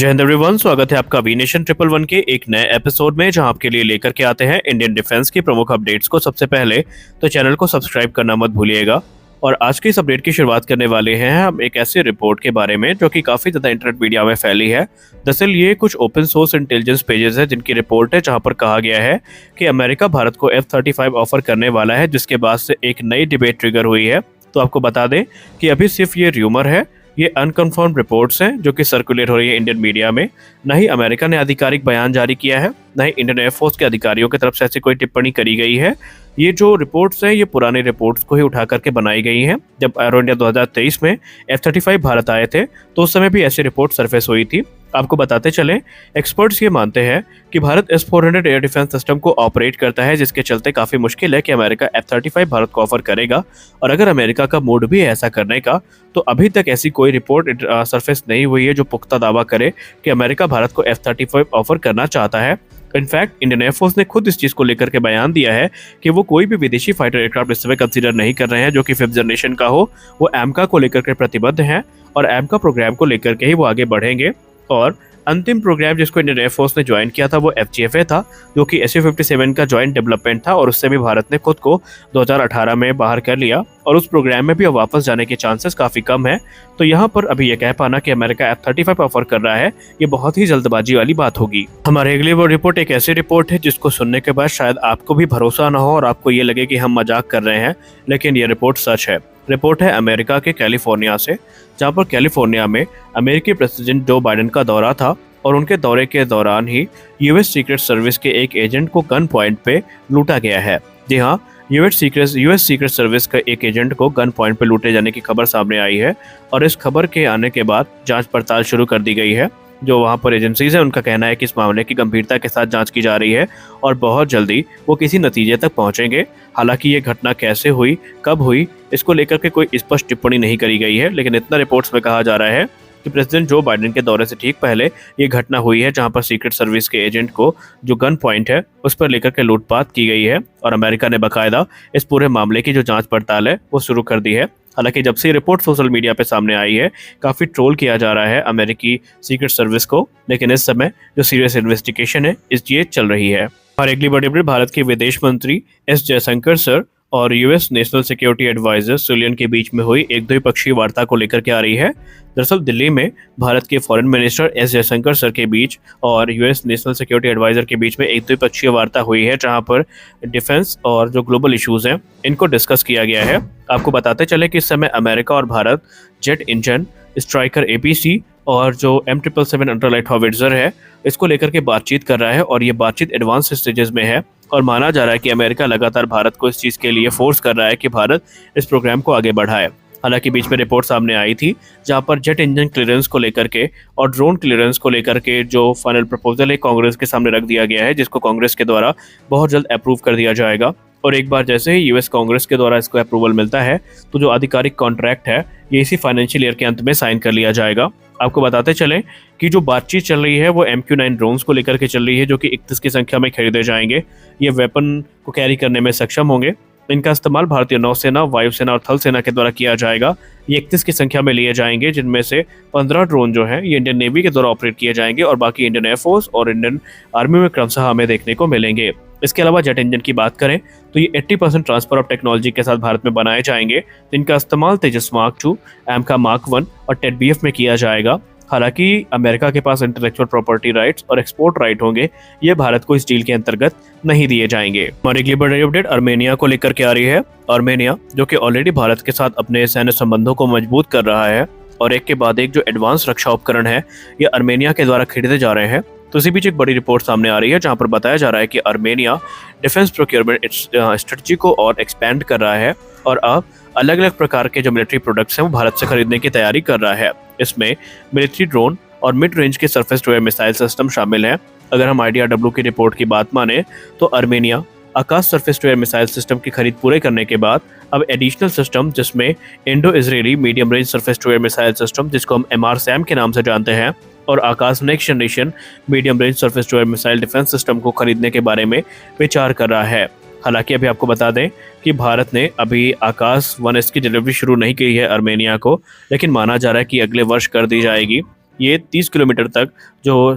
जय हिंद एवरीवन, स्वागत है आपका वी नेशन 111 के एक नए एपिसोड में, जहां आपके लिए लेकर के आते हैं इंडियन डिफेंस की प्रमुख अपडेट्स को। सबसे पहले तो चैनल को सब्सक्राइब करना मत भूलिएगा। और आज की इस अपडेट की शुरुआत करने वाले हैं हम एक ऐसी रिपोर्ट के बारे में जो कि काफ़ी ज़्यादा इंटरनेट मीडिया में फैली है। दरअसल ये कुछ ओपन सोर्स इंटेलिजेंस पेजेस है जिनकी रिपोर्ट है, जहां पर कहा गया है कि अमेरिका भारत को F-35 ऑफर करने वाला है, जिसके बाद से एक नई डिबेट ट्रिगर हुई है। तो आपको बता दें कि अभी सिर्फ ये र्यूमर है, ये अनकन्फर्म्ड रिपोर्ट्स हैं जो कि सर्कुलेट हो रही है इंडियन मीडिया में। न ही अमेरिका ने आधिकारिक बयान जारी किया है, न ही इंडियन एयरफोर्स के अधिकारियों की तरफ से ऐसी कोई टिप्पणी करी गई है। ये जो रिपोर्ट्स हैं ये पुरानी रिपोर्ट्स को ही उठा करके बनाई गई हैं। जब एरो इंडिया 2023 में F-35 भारत आए थे तो उस समय भी ऐसी रिपोर्ट सरफेस हुई थी। आपको बताते चलें, एक्सपर्ट्स ये मानते हैं कि Bharat S-400 air defence system को ऑपरेट करता है, जिसके चलते काफ़ी मुश्किल है कि अमेरिका F-35 भारत को ऑफर करेगा। और अगर अमेरिका का मूड भी है ऐसा करने का, तो अभी तक ऐसी कोई रिपोर्ट सरफेस नहीं हुई है जो पुख्ता दावा करे कि अमेरिका भारत को F-35 ऑफर करना चाहता है। इनफैक्ट इंडियन एयरफोर्स ने खुद इस चीज़ को लेकर के बयान दिया है कि वो कोई भी विदेशी फाइटर एयरक्राफ्ट इस समय कंसीडर नहीं कर रहे हैं जो कि 5th जनरेशन का हो। वो एमका को लेकर के प्रतिबद्ध हैं और एमका प्रोग्राम को लेकर के ही वो आगे बढ़ेंगे। और अंतिम प्रोग्राम जिसको इंडियन एयरफोर्स ने ज्वाइन किया था वो FGFA था, जो कि SU-57 का ज्वाइंट डेवलपमेंट था, और उससे भी भारत ने खुद को 2018 में बाहर कर लिया और उस प्रोग्राम में भी अब वापस जाने के चांसेस काफ़ी कम है। तो यहाँ पर अभी ये कह पाना कि अमेरिका F-35 ऑफर कर रहा है, ये बहुत ही जल्दबाजी वाली बात होगी। हमारी अगली वो रिपोर्ट एक ऐसी रिपोर्ट है जिसको सुनने के बाद शायद आपको भी भरोसा ना हो और आपको ये लगे कि हम मजाक कर रहे हैं, लेकिन ये रिपोर्ट सच है। रिपोर्ट है अमेरिका के कैलिफोर्निया से, जहां पर कैलिफोर्निया में अमेरिकी प्रेसिडेंट जो बाइडेन का दौरा था और उनके दौरे के दौरान ही यूएस सीक्रेट सर्विस के एक एजेंट को गन पॉइंट पे लूटा गया है। जी हाँ, यूएस सीक्रेट सर्विस का एक एजेंट को गन पॉइंट पे लूटे जाने की खबर सामने आई है और इस खबर के आने के बाद जांच पड़ताल शुरू कर दी गई है। जो वहाँ पर एजेंसीज है उनका कहना है कि इस मामले की गंभीरता के साथ जांच की जा रही है और बहुत जल्दी वो किसी नतीजे तक पहुंचेंगे। हालांकि ये घटना कैसे हुई, कब हुई, इसको लेकर के कोई स्पष्ट टिप्पणी नहीं करी गई है, लेकिन इतना रिपोर्ट्स में कहा जा रहा है कि प्रेसिडेंट जो बाइडेन के दौरे से ठीक पहले ये घटना हुई है, जहां पर सीक्रेट सर्विस के एजेंट को जो गन पॉइंट है उस पर लेकर के लूटपाट की गई है और अमेरिका ने बाकायदा इस पूरे मामले की जो जांच पड़ताल है वो शुरू कर दी है। हालांकि जब से ये रिपोर्ट सोशल मीडिया पे सामने आई है, काफ़ी ट्रोल किया जा रहा है अमेरिकी सीक्रेट सर्विस को, लेकिन इस समय जो सीरियस इन्वेस्टिगेशन है ये चल रही है। और अगली बड़ी अपडेट भारत के विदेश मंत्री S जयशंकर सर और यूएस नेशनल सिक्योरिटी एडवाइजर सुलियन के बीच में हुई एक द्विपक्षीय वार्ता को लेकर के आ रही है। दरअसल दिल्ली में भारत के foreign minister S Jaishankar sir के बीच और यूएस नेशनल सिक्योरिटी एडवाइजर के बीच में एक द्विपक्षीय वार्ता हुई है, जहां पर डिफेंस और जो ग्लोबल इश्यूज हैं इनको डिस्कस किया गया है। आपको बताते चले कि इस समय अमेरिका और Bharat jet engine, striker APC और जो M777 अल्ट्रालाइट हॉविट्जर है इसको लेकर के बातचीत कर रहा है और ये बातचीत एडवांस स्टेजेस में है और माना जा रहा है कि अमेरिका लगातार भारत को इस चीज़ के लिए फोर्स कर रहा है कि भारत इस प्रोग्राम को आगे बढ़ाए। हालांकि बीच में रिपोर्ट सामने आई थी जहां पर जेट इंजन क्लियरेंस को लेकर के और ड्रोन क्लियरेंस को लेकर के जो फाइनल प्रपोजल है कांग्रेस के सामने रख दिया गया है, जिसको कांग्रेस के द्वारा बहुत जल्द अप्रूव कर दिया जाएगा। और एक बार जैसे ही यूएस कांग्रेस के द्वारा इसको अप्रूवल मिलता है तो जो आधिकारिक कॉन्ट्रैक्ट है ये इसी फाइनेंशियल ईयर के अंत में साइन कर लिया जाएगा। आपको बताते चलें कि जो बातचीत चल रही है वो MQ-9 ड्रोन्स को लेकर के चल रही है, जो कि 31 की संख्या में खरीदे जाएंगे। ये वेपन को कैरी करने में सक्षम होंगे। इनका इस्तेमाल भारतीय नौसेना, वायुसेना और थल सेना के द्वारा किया जाएगा। ये 31 की संख्या में लिए जाएंगे, जिनमें से 15 ड्रोन जो हैं ये इंडियन नेवी के द्वारा ऑपरेट किए जाएंगे और बाकी इंडियन एयरफोर्स और इंडियन आर्मी में क्रमशः हमें देखने को मिलेंगे। इसके अलावा जेट इंजन की बात करें तो ये 80% ट्रांसफर ऑफ टेक्नोलॉजी के साथ भारत में बनाए जाएंगे, जिनका इस्तेमाल तेजस Mark 2, एमका Mark 1 और TED-BF में किया जाएगा। हालांकि अमेरिका के पास इंटेलेक्चुअल प्रॉपर्टी राइट्स और एक्सपोर्ट राइट होंगे, ये भारत को इस डील के अंतर्गत नहीं दिए जाएंगे। हमारी अगली बड़ी अपडेट आर्मेनिया को लेकर के आ रही है। आर्मेनिया जो कि ऑलरेडी भारत के साथ अपने सैन्य संबंधों को मजबूत कर रहा है और एक के बाद एक जो एडवांस रक्षा उपकरण है ये आर्मेनिया के द्वारा खरीदे जा रहे हैं। तो इसी बीच एक बड़ी रिपोर्ट सामने आ रही है जहां पर बताया जा रहा है कि आर्मेनिया डिफेंस प्रोक्योरमेंट स्ट्रेटजी को और एक्सपेंड कर रहा है और अब अलग अलग प्रकार के जो मिलिट्री प्रोडक्ट्स हैं वो भारत से खरीदने की तैयारी कर रहा है। इसमें मिलिट्री ड्रोन और मिड रेंज के surface to air missile system शामिल हैं। अगर हम IDRW की रिपोर्ट की बात माने तो Armenia Akash surface to air missile system की खरीद पूरे करने के बाद अब एडिशनल सिस्टम जिसमें Indo Israeli medium range surface to air missile system, जिसको हम MRSAM के नाम से जानते हैं, और Akash next generation medium range surface to air missile defence system को खरीदने के बारे में विचार कर रहा है। हालांकि अभी आपको बता दें कि भारत ने अभी आकाश 1S की डिलीवरी शुरू नहीं की है आर्मेनिया को, लेकिन माना जा रहा है कि अगले वर्ष कर दी जाएगी। ये 30 किलोमीटर तक जो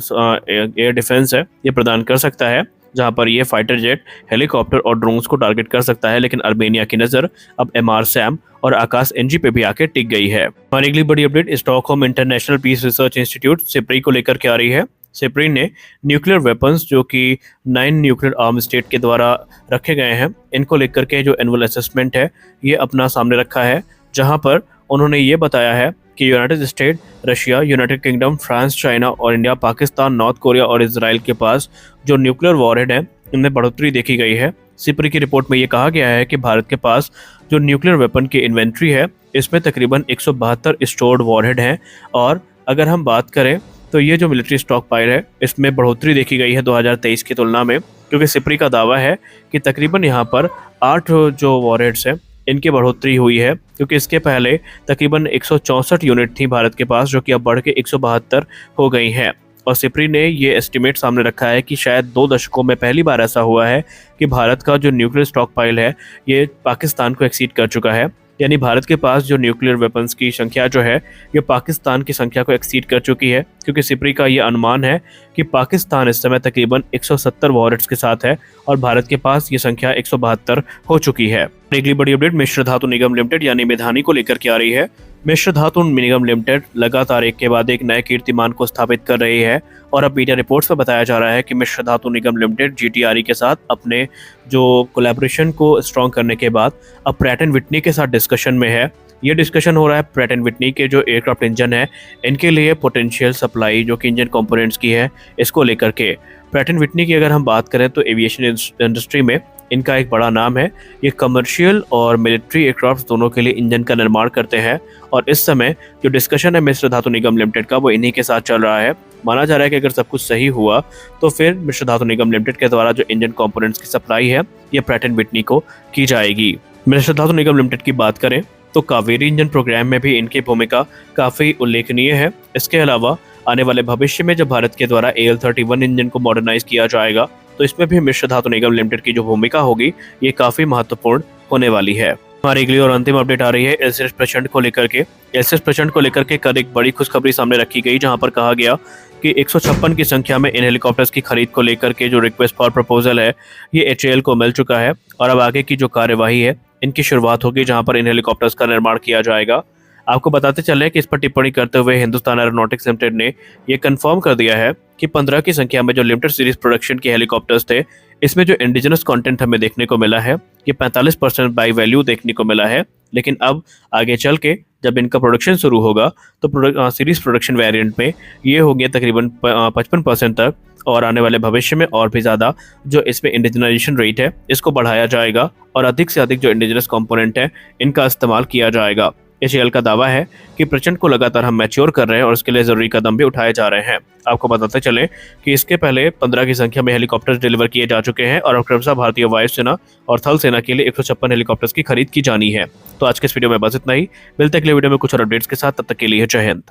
एयर डिफेंस है ये प्रदान कर सकता है, जहां पर ये फाइटर जेट, हेलीकॉप्टर और ड्रोन्स को टारगेट कर सकता है। लेकिन अर्मेनिया की नज़र अब एमआर सैम और आकाश एनजी पे भी आके टिक गई है। हमारी अगली बड़ी update Stockholm International Peace Research Institute SIPRI को लेकर के आ रही है। सिप्री ने न्यूक्लियर वेपन्स जो कि 9 न्यूक्लियर आर्म स्टेट के द्वारा रखे गए हैं, इनको लेकर के जो एनुअल असेसमेंट है ये अपना सामने रखा है, जहां पर उन्होंने ये बताया है कि United state, Russia, United kingdom, France, China और इंडिया, पाकिस्तान, नॉर्थ कोरिया और इजराइल के पास जो न्यूक्लियर वॉरहेड है इनमें बढ़ोतरी देखी गई है। सिप्री की रिपोर्ट में ये कहा गया है कि भारत के पास जो न्यूक्लियर वेपन की इन्वेंट्री है इसमें तकरीबन 172 स्टोर्ड वॉरहेड हैं, और अगर हम बात करें तो ये जो मिलिट्री स्टॉक पाइल है इसमें बढ़ोतरी देखी गई है 2023 की तुलना में, क्योंकि सिप्री का दावा है कि तकरीबन यहाँ पर 8 जो वॉरहेड्स हैं इनकी बढ़ोतरी हुई है, क्योंकि इसके पहले तकरीबन 164 यूनिट थी भारत के पास, जो कि अब बढ़ के 172 हो गई हैं। और सिप्री ने ये एस्टिमेट सामने रखा है कि शायद 2 दशकों में पहली बार ऐसा हुआ है कि भारत का जो न्यूक्लियर स्टॉक पाइल है ये पाकिस्तान को एक्सीड कर चुका है। यानी भारत के पास जो न्यूक्लियर वेपन्स की संख्या जो है ये पाकिस्तान की संख्या को एक्सीड कर चुकी है, क्योंकि सिप्री का ये अनुमान है कि पाकिस्तान इस समय तकरीबन 170 वॉरहेड्स के साथ है और भारत के पास ये संख्या 172 हो चुकी है। अगली बड़ी अपडेट मिश्र धातु निगम लिमिटेड यानी मेधानी को लेकर के आ रही है। मिश्र धातु निगम लिमिटेड लगातार एक के बाद एक नए कीर्तिमान को स्थापित कर रही है, और अब मीडिया रिपोर्ट्स में बताया जा रहा है कि मिश्र धातु निगम लिमिटेड जीटीआरई के साथ अपने जो कोलैबोरेशन को स्ट्रॉन्ग करने के बाद अब प्रैट एंड विटनी के साथ डिस्कशन में है। ये डिस्कशन हो रहा है प्रैट एंड विटनी के जो एयरक्राफ्ट इंजन है इनके लिए पोटेंशियल सप्लाई जो कि इंजन कंपोनेंट्स की है इसको लेकर के। प्रैट एंड विटनी की अगर हम बात करें तो एविएशन इंडस्ट्री में इनका एक बड़ा नाम है। ये कमर्शियल और मिलिट्री एयरक्राफ्ट दोनों के लिए इंजन का निर्माण करते हैं, और इस समय जो डिस्कशन है मिश्र धातु निगम लिमिटेड का वो इन्हीं के साथ चल रहा है। माना जा रहा है कि अगर सब कुछ सही हुआ तो फिर मिश्र धातु निगम लिमिटेड के द्वारा जो इंजन कंपोनेंट्स की सप्लाई है ये प्रैट एंड विटनी को की जाएगी। मिश्र धातु निगम लिमिटेड की बात करें तो कावेरी इंजन प्रोग्राम में भी इनकी भूमिका काफ़ी उल्लेखनीय है। इसके अलावा आने वाले भविष्य में जब भारत के द्वारा AL-31 इंजन को मॉडर्नाइज किया जाएगा तो इसमें भी मिश्र धातु निगम लिमिटेड की जो भूमिका होगी ये काफ़ी महत्वपूर्ण होने वाली है। हमारी अगली और अंतिम अपडेट आ रही है एलसीएस प्रचंड को लेकर के। एलसीएस प्रचंड को लेकर के कल एक बड़ी खुशखबरी सामने रखी गई, जहां पर कहा गया कि 156 की संख्या में इन हेलीकॉप्टर्स की खरीद को लेकर के जो रिक्वेस्ट फॉर प्रपोजल है ये HAL को मिल चुका है, और अब आगे की जो कार्यवाही है इनकी शुरुआत होगी, जहां पर इन हेलीकॉप्टर्स का निर्माण किया जाएगा। आपको बताते चले कि इस पर टिप्पणी करते हुए हिंदुस्तान एरोनॉटिक्स लिमिटेड ने यह कंफर्म कर दिया है कि 15 की संख्या में जो लिमिटेड सीरीज प्रोडक्शन के हेलीकॉप्टर्स थे इसमें जो इंडिजिनस कंटेंट हमें देखने को मिला है ये 45% बाई वैल्यू देखने को मिला है। लेकिन अब आगे चल के जब इनका प्रोडक्शन शुरू होगा तो सीरीज प्रोडक्शन वेरिएंट में ये होंगे तकरीबन 55% तक, और आने वाले भविष्य में और भी ज़्यादा जो इसमें इंडिजिनाइजेशन रेट है इसको बढ़ाया जाएगा और अधिक से अधिक जो इंडिजिनस कंपोनेंट है इनका इस्तेमाल किया जाएगा। HAL का दावा है कि प्रचंड को लगातार हम मैच्योर कर रहे हैं और इसके लिए ज़रूरी कदम भी उठाए जा रहे हैं। आपको बताते चलें कि इसके पहले 15 की संख्या में हेलीकॉप्टर्स डिलीवर किए जा चुके हैं, और क्रमशः भारतीय वायुसेना और थल सेना के लिए 156 हेलीकॉप्टर्स की खरीद की जानी है। तो आज के इस वीडियो में बस इतना ही। मिलते हैं अगले वीडियो में कुछ और अपडेट्स के साथ, तब तक के लिए जय हिंद।